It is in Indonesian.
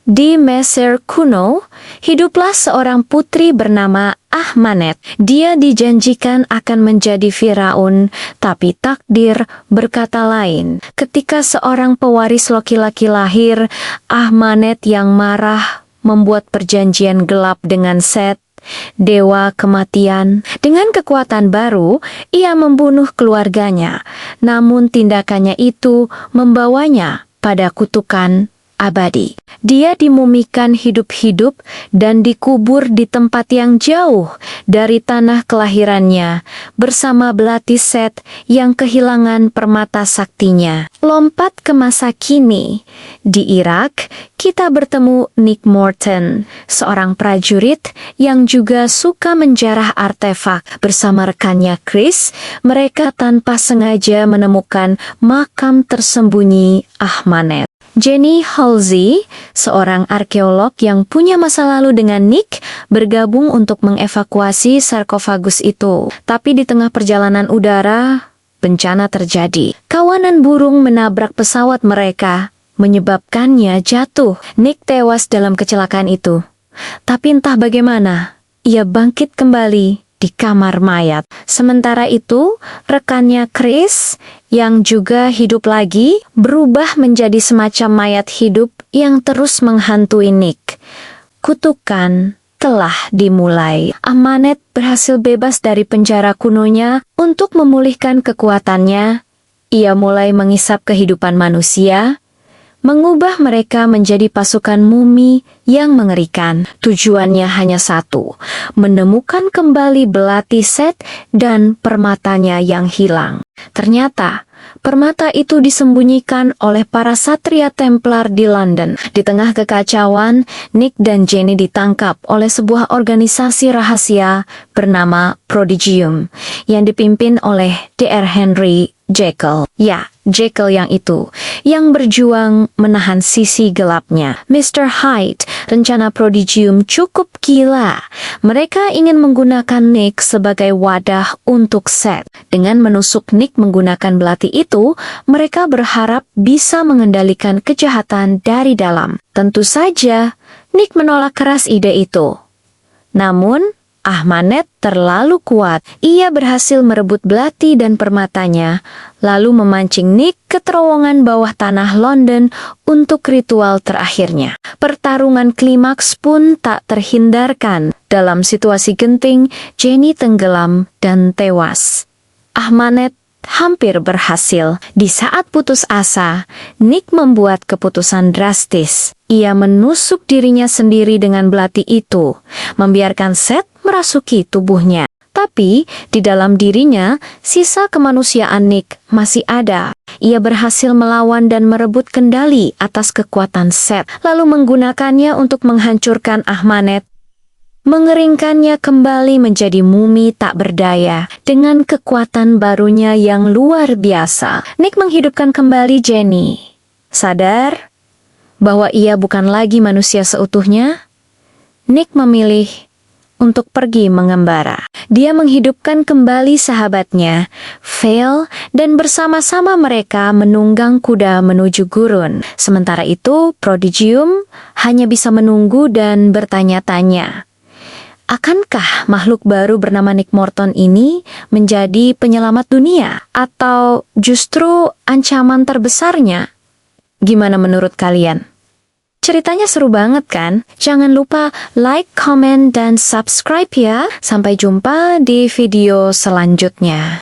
Di Mesir kuno, hiduplah seorang putri bernama Ahmanet. Dia dijanjikan akan menjadi Firaun, tapi takdir berkata lain. Ketika seorang pewaris laki-laki lahir, Ahmanet yang marah membuat perjanjian gelap dengan Set, dewa kematian. Dengan kekuatan baru, ia membunuh keluarganya. Namun tindakannya itu membawanya pada kutukan abadi. Dia dimumikan hidup-hidup dan dikubur di tempat yang jauh dari tanah kelahirannya bersama belati Set yang kehilangan permata saktinya. Lompat ke masa kini. Di Irak, kita bertemu Nick Morton, seorang prajurit yang juga suka menjarah artefak. Bersama rekannya Chris, mereka tanpa sengaja menemukan makam tersembunyi Ahmanet. Jenny Halsey, seorang arkeolog yang punya masa lalu dengan Nick, bergabung untuk mengevakuasi sarkofagus itu. Tapi di tengah perjalanan udara, bencana terjadi. Kawanan burung menabrak pesawat mereka, menyebabkannya jatuh. Nick tewas dalam kecelakaan itu. Tapi entah bagaimana, ia bangkit kembali di kamar mayat. Sementara itu, rekannya Chris, yang juga hidup lagi, berubah menjadi semacam mayat hidup yang terus menghantui Nick. Kutukan telah dimulai. Ahmanet berhasil bebas dari penjara kunonya. Untuk memulihkan kekuatannya, ia mulai mengisap kehidupan manusia, mengubah mereka menjadi pasukan mumi yang mengerikan. Tujuannya hanya satu, menemukan kembali belati Set dan permatanya yang hilang. Ternyata, permata itu disembunyikan oleh para satria Templar di London. Di tengah kekacauan, Nick dan Jenny ditangkap oleh sebuah organisasi rahasia bernama Prodigium, yang dipimpin oleh Dr. Henry Jekyll. Ya, Jekyll yang berjuang menahan sisi gelapnya. Mr. Hyde, rencana Prodigium cukup gila. Mereka ingin menggunakan Nick sebagai wadah untuk Set. Dengan menusuk Nick menggunakan belati itu, mereka berharap bisa mengendalikan kejahatan dari dalam. Tentu saja, Nick menolak keras ide itu. Namun, Ahmanet terlalu kuat. Ia berhasil merebut belati dan permatanya, lalu memancing Nick ke terowongan bawah tanah London untuk ritual terakhirnya. Pertarungan klimaks pun tak terhindarkan. Dalam situasi genting, Jenny tenggelam dan tewas. Ahmanet hampir berhasil. Di saat putus asa, Nick membuat keputusan drastis. Ia menusuk dirinya sendiri dengan belati itu, membiarkan Set merasuki tubuhnya. Tapi, di dalam dirinya, sisa kemanusiaan Nick masih ada. Ia berhasil melawan dan merebut kendali atas kekuatan Set, lalu menggunakannya untuk menghancurkan Ahmanet, mengeringkannya kembali menjadi mumi tak berdaya. Dengan kekuatan barunya yang luar biasa, Nick menghidupkan kembali Jenny. Sadar bahwa ia bukan lagi manusia seutuhnya, Nick memilih untuk pergi mengembara. Dia menghidupkan kembali sahabatnya, Vale, dan bersama-sama mereka menunggang kuda menuju gurun. Sementara itu, Prodigium hanya bisa menunggu dan bertanya-tanya. Akankah makhluk baru bernama Nick Morton ini menjadi penyelamat dunia? Atau justru ancaman terbesarnya? Gimana menurut kalian? Ceritanya seru banget kan? Jangan lupa like, comment, dan subscribe ya. Sampai jumpa di video selanjutnya.